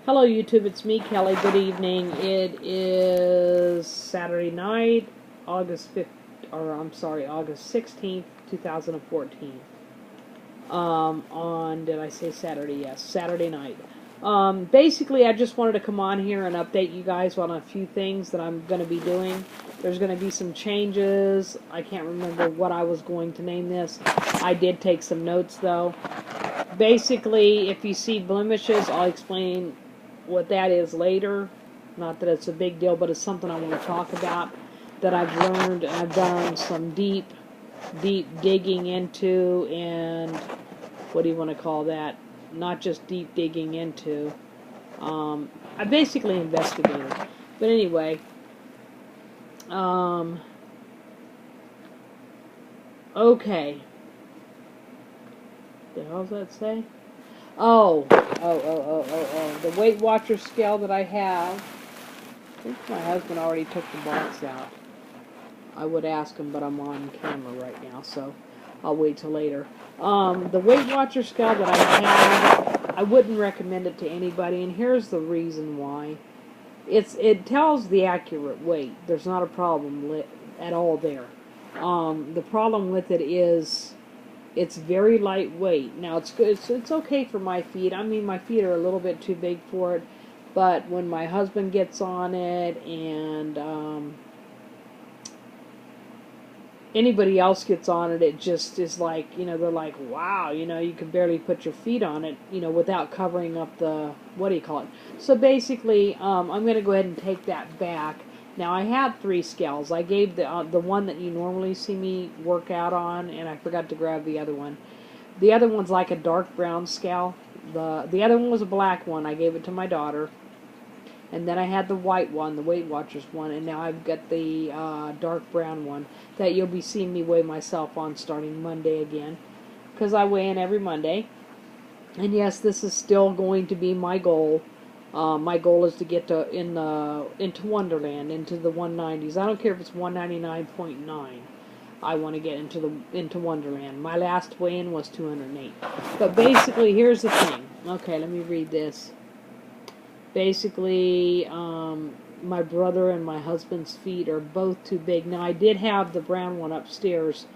Hello YouTube, it's me, Kelly. Good evening. It is Saturday night, August 16th, 2014. Did I say Saturday? Yes, Saturday night. Basically, I just wanted to come on here and update you guys on a few things that I'm going to be doing. There's going to be some changes. I can't remember what I was going to name this. I did take some notes, though. Basically, if you see blemishes, I'll explain what that is later. Not that it's a big deal, but it's something I want to talk about that I've learned and I've done some deep digging into, and what do you want to call that? Not just deep digging into. I basically investigated. But anyway, okay. What the hell does that say? Oh. The Weight Watcher scale that I have. I think my husband already took the box out. I would ask him, but I'm on camera right now, so I'll wait till later. The Weight Watcher scale that I have, I wouldn't recommend it to anybody, and here's the reason why. It tells the accurate weight. There's not a problem at all there. The problem with it is it's very lightweight. Now, it's good. It's okay for my feet. I mean, my feet are a little bit too big for it. But when my husband gets on it and anybody else gets on it, it just is like, they're like, wow, you can barely put your feet on it, without covering up the, what do you call it? So basically, I'm going to go ahead and take that back. Now, I had 3 scales. I gave the one that you normally see me work out on, and I forgot to grab the other one. The other one's like a dark brown scale. The other one was a black one. I gave it to my daughter. And then I had the white one, the Weight Watchers one, and now I've got the dark brown one that you'll be seeing me weigh myself on starting Monday again, because I weigh in every Monday. And yes, this is still going to be my goal. My goal is to get into Wonderland, into the 190s. I don't care if it's 199.9. I want to get into Wonderland. My last weigh-in was 208. But basically, here's the thing. Okay, let me read this. Basically, my brother and my husband's feet are both too big. Now, I did have the brown one upstairs,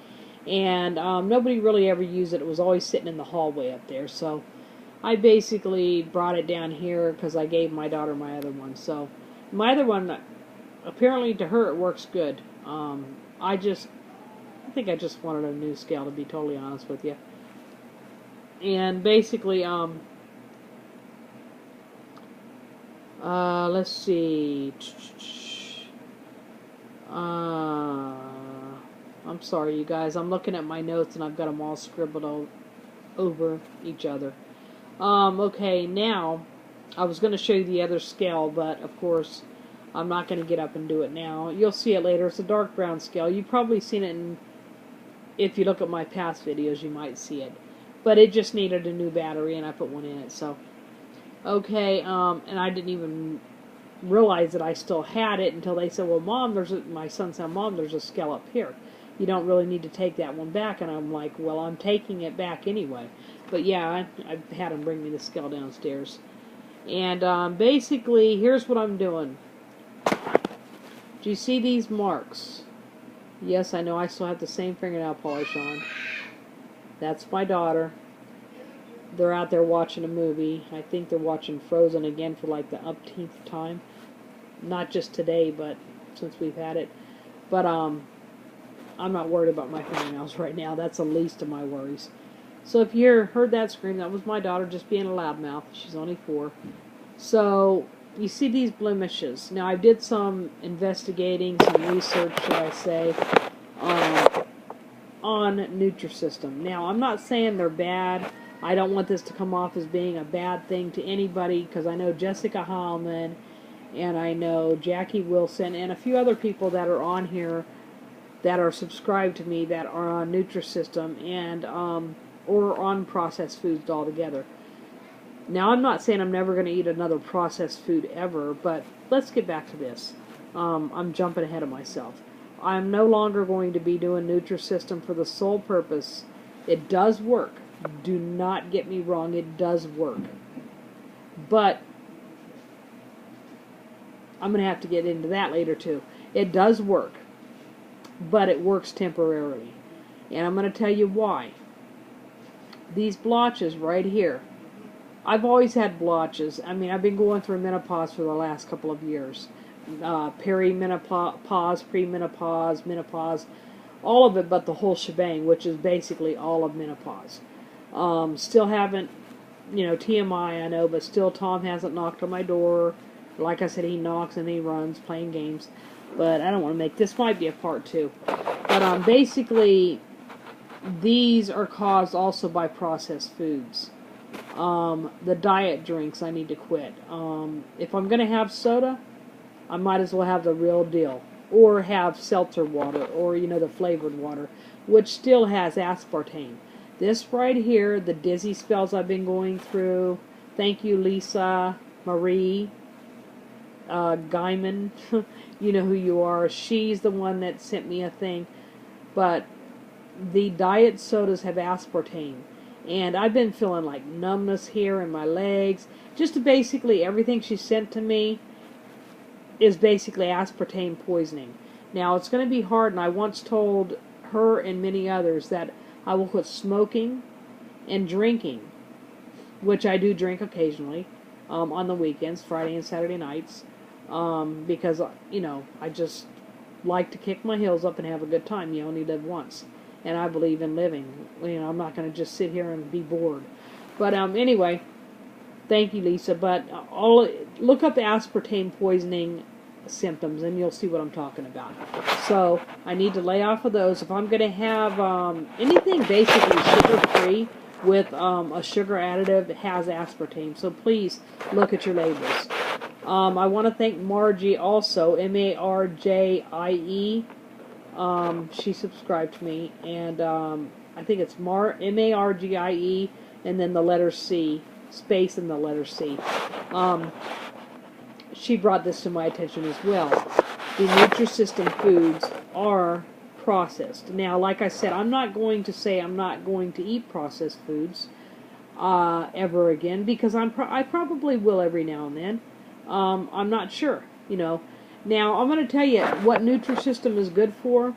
and nobody really ever used it. It was always sitting in the hallway up there, so I basically brought it down here because I gave my daughter my other one. So my other one, apparently to her, it works good. I think I just wanted a new scale, to be totally honest with you. And basically, let's see. I'm sorry, you guys. I'm looking at my notes and I've got them all scribbled over each other. Okay, now, I was going to show you the other scale, but of course, I'm not going to get up and do it now. You'll see it later. It's a dark brown scale. You've probably seen it if you look at my past videos, you might see it. But it just needed a new battery, and I put one in it, so. Okay, and I didn't even realize that I still had it until they said, well, Mom, my son said, Mom, there's a scale up here. You don't really need to take that one back. And I'm like, well, I'm taking it back anyway. But yeah, I had him bring me the scale downstairs. And basically, here's what I'm doing. Do you see these marks? Yes, I know I still have the same fingernail polish on. That's my daughter. They're out there watching a movie. I think they're watching Frozen again for like the umpteenth time. Not just today, but since we've had it. But I'm not worried about my fingernails right now. That's the least of my worries. So if you heard that scream, that was my daughter just being a loudmouth. She's only 4. So you see these blemishes. Now I did some investigating, some research, should I say, on Nutrisystem. Now I'm not saying they're bad. I don't want this to come off as being a bad thing to anybody, because I know Jessica Heilman and I know Jackie Wilson and a few other people that are on here that are subscribed to me that are on Nutrisystem and or on processed foods altogether. Now, I'm not saying I'm never going to eat another processed food ever, but let's get back to this. I'm jumping ahead of myself. I'm no longer going to be doing Nutrisystem for the sole purpose. It does work. Do not get me wrong, it does work. But I'm going to have to get into that later too. It does work, but it works temporarily. And I'm going to tell you why. These blotches right here. I've always had blotches. I mean, I've been going through menopause for the last couple of years. Perimenopause, premenopause, menopause, all of it but the whole shebang, which is basically all of menopause. Still haven't, TMI, I know, but still Tom hasn't knocked on my door. Like I said, he knocks and he runs playing games. But I don't want to make, this might be a part 2. But basically, these are caused also by processed foods. The diet drinks I need to quit. If I'm going to have soda, I might as well have the real deal. Or have seltzer water, or, the flavored water, which still has aspartame. This right here, the dizzy spells I've been going through, thank you, Lisa, Marie, Guyman, you know who you are. She's the one that sent me a thing. But the diet sodas have aspartame. And I've been feeling like numbness here in my legs. Just basically everything she sent to me is basically aspartame poisoning. Now, it's going to be hard, and I once told her and many others that I will quit smoking and drinking, which I do drink occasionally on the weekends, Friday and Saturday nights, because, I just like to kick my heels up and have a good time. You only live once, and I believe in living. I'm not going to just sit here and be bored. But anyway, thank you, Lisa. But look up aspartame poisoning symptoms, and you'll see what I'm talking about. So I need to lay off of those. If I'm going to have anything basically sugar-free with a sugar additive, it has aspartame. So please look at your labels. I want to thank Margie also, M-A-R-J-I-E. She subscribed to me, and I think it's M-A-R-G-I-E, and then the letter C, space and the letter C. She brought this to my attention as well. The Nutrisystem foods are processed. Now, like I said, I'm not going to say I'm not going to eat processed foods ever again, because I probably will every now and then. I'm not sure, Now, I'm going to tell you what Nutrisystem is good for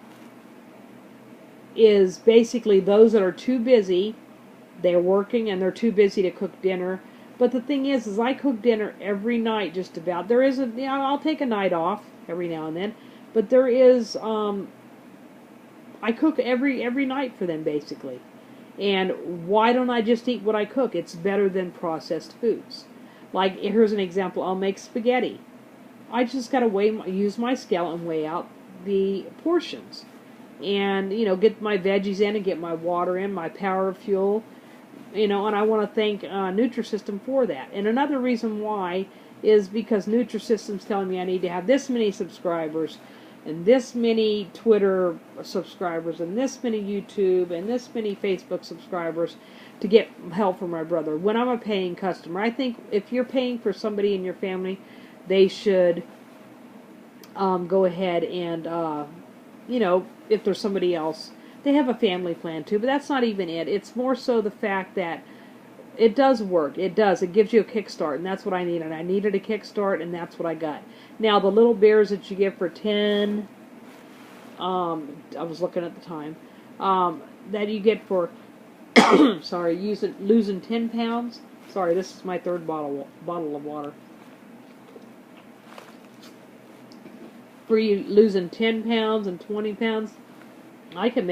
is basically those that are too busy. They're working and they're too busy to cook dinner. But the thing is I cook dinner every night just about. There is I'll take a night off every now and then, but there is, I cook every night for them basically. And why don't I just eat what I cook? It's better than processed foods. Like, here's an example. I'll make spaghetti. I just got to use my scale and weigh out the portions. And, get my veggies in and get my water in, my power fuel. And I want to thank Nutrisystem for that. And another reason why is because Nutrisystem's telling me I need to have this many subscribers, and this many Twitter subscribers, and this many YouTube, and this many Facebook subscribers to get help from my brother. When I'm a paying customer, I think if you're paying for somebody in your family, they should go ahead and, if there's somebody else, they have a family plan too, but that's not even it. It's more so the fact that it does work. It does. It gives you a kickstart, and that's what I needed. I needed a kickstart, and that's what I got. Now, the little beers that you get for 10, I was looking at the time, that you get for, sorry, losing 10 pounds. Sorry, this is my third bottle of water. For you losing 10 pounds and 20 pounds, I can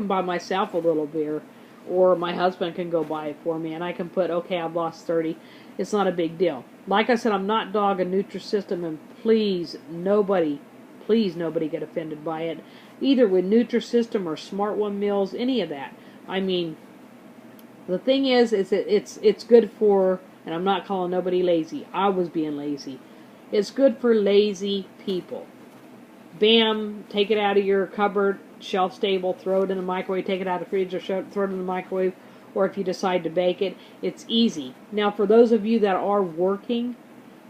buy myself a little beer, or my husband can go buy it for me, and I can put, okay, I've lost 30. It's not a big deal. Like I said, I'm not dogging Nutrisystem, and please nobody get offended by it, either with Nutrisystem or Smart One meals, any of that. I mean, the thing is it's good for, and I'm not calling nobody lazy. I was being lazy. It's good for lazy people. Bam, take it out of your cupboard, shelf stable, throw it in the microwave, take it out of the fridge, or throw it in the microwave, or if you decide to bake it, it's easy. Now, for those of you that are working,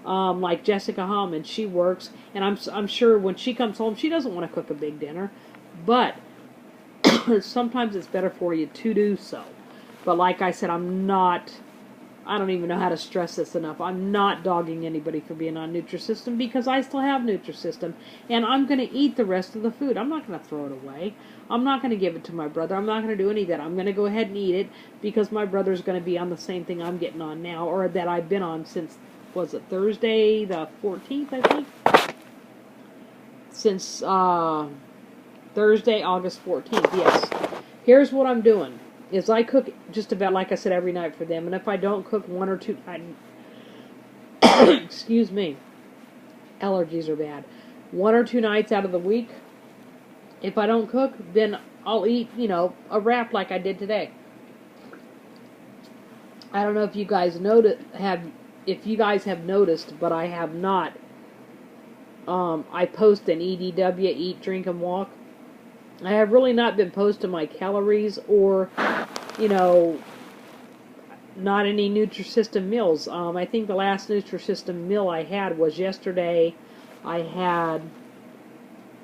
like Jessica Hallman, she works, and I'm sure when she comes home, she doesn't want to cook a big dinner, but sometimes it's better for you to do so. But like I said, I'm not I don't even know how to stress this enough. I'm not dogging anybody for being on Nutrisystem because I still have Nutrisystem, and I'm going to eat the rest of the food. I'm not going to throw it away. I'm not going to give it to my brother. I'm not going to do any of that. I'm going to go ahead and eat it because my brother's going to be on the same thing I'm getting on now, or that I've been on since, was it Thursday the 14th, I think? Since Thursday, August 14th, yes. Here's what I'm doing. Is I cook just about, like I said, every night for them. And if I don't cook one or two, excuse me, allergies are bad. 1 or 2 nights out of the week, if I don't cook, then I'll eat, you know, a wrap like I did today. I don't know if you guys if you guys have noticed, but I have not. I post an EDW, Eat, Drink, and Walk. I have really not been posting my calories or, you know, not any Nutrisystem meals. I think the last Nutrisystem meal I had was yesterday. I had,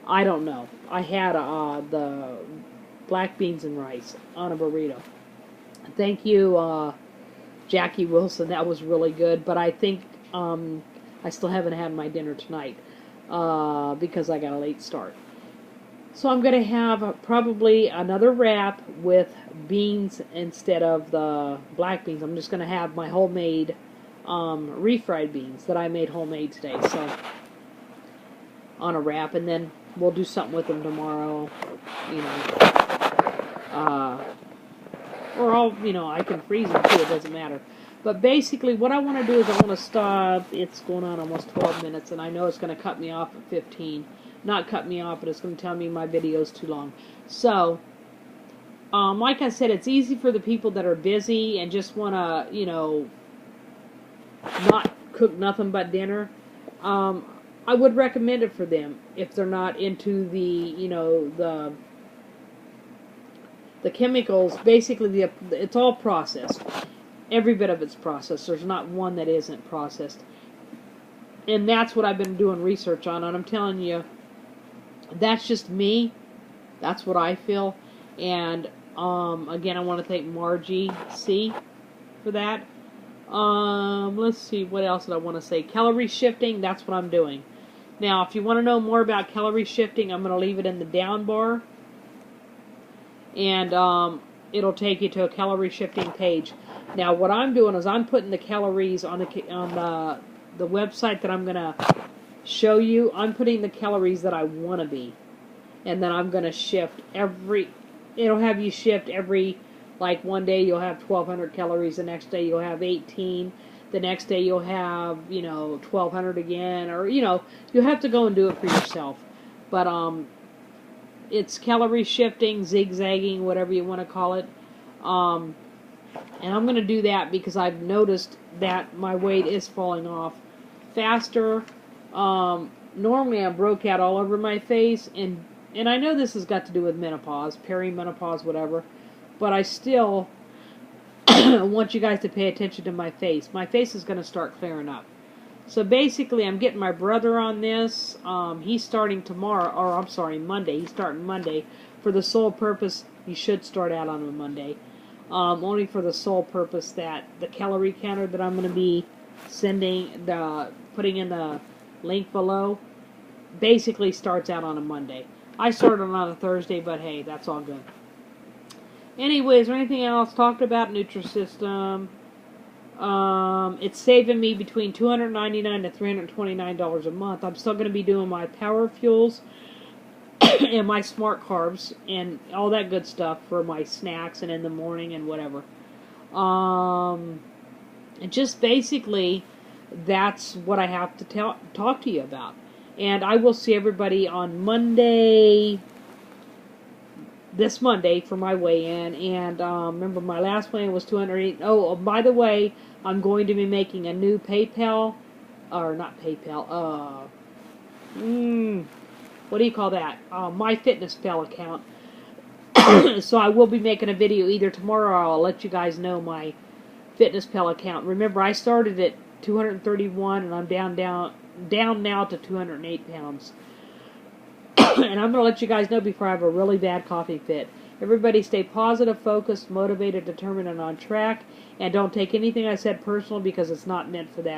I don't know, I had the black beans and rice on a burrito. Thank you, Jackie Wilson. That was really good. But I think I still haven't had my dinner tonight because I got a late start. So I'm going to have probably another wrap with beans instead of the black beans. I'm just going to have my homemade refried beans that I made homemade today. So on a wrap, and then we'll do something with them tomorrow. You know, or I'll, you know, I can freeze them too. It doesn't matter. But basically, what I want to do is I want to stop. It's going on almost 12 minutes, and I know it's going to cut me off at 15. Not cut me off, but it's going to tell me my video's too long. So, like I said, it's easy for the people that are busy and just want to, you know, not cook nothing but dinner. I would recommend it for them if they're not into the, you know, the chemicals. Basically, it's all processed. Every bit of it's processed. There's not one that isn't processed. And that's what I've been doing research on, and I'm telling you, that's just me. That's what I feel. And again, I want to thank Margie C for that. Let's see, what else did I want to say? Calorie shifting, that's what I'm doing. Now, if you want to know more about calorie shifting, I'm going to leave it in the down bar. And it'll take you to a calorie shifting page. Now, what I'm doing is I'm putting the calories on the website that I'm going to show you. I'm putting the calories that I want to be, and then I'm going to shift it'll have you shift every, like one day you'll have 1200 calories, the next day you'll have 18, the next day you'll have, you know, 1200 again, or, you know, you'll have to go and do it for yourself. But it's calorie shifting, zigzagging, whatever you want to call it. And I'm going to do that because I've noticed that my weight is falling off faster. Normally I broke out all over my face, and I know this has got to do with menopause, perimenopause, whatever, but I still want you guys to pay attention to my face. My face is going to start clearing up. So basically, I'm getting my brother on this. He's starting tomorrow, or I'm sorry, Monday. He's starting Monday for the sole purpose, he should start out on a Monday, only for the sole purpose that the calorie counter that I'm going to be putting in the link below, basically starts out on a Monday. I started on a Thursday, but hey, that's all good. Anyways, is there anything else talked about Nutrisystem? It's saving me between $299 to $329 a month. I'm still going to be doing my Power Fuels and my Smart Carbs and all that good stuff for my snacks and in the morning and whatever. And just basically, that's what I have to talk to you about. And I will see everybody on Monday, this Monday, for my weigh-in. And remember, my last weigh-in was 208. Oh, by the way, I'm going to be making a new PayPal, or not PayPal, what do you call that? MyFitnessPal account. So I will be making a video either tomorrow or I'll let you guys know my FitnessPal account. Remember, I started at 231 and I'm down now to 208 pounds. And I'm going to let you guys know before I have a really bad coughing fit. Everybody stay positive, focused, motivated, determined, and on track. And don't take anything I said personal because it's not meant for that.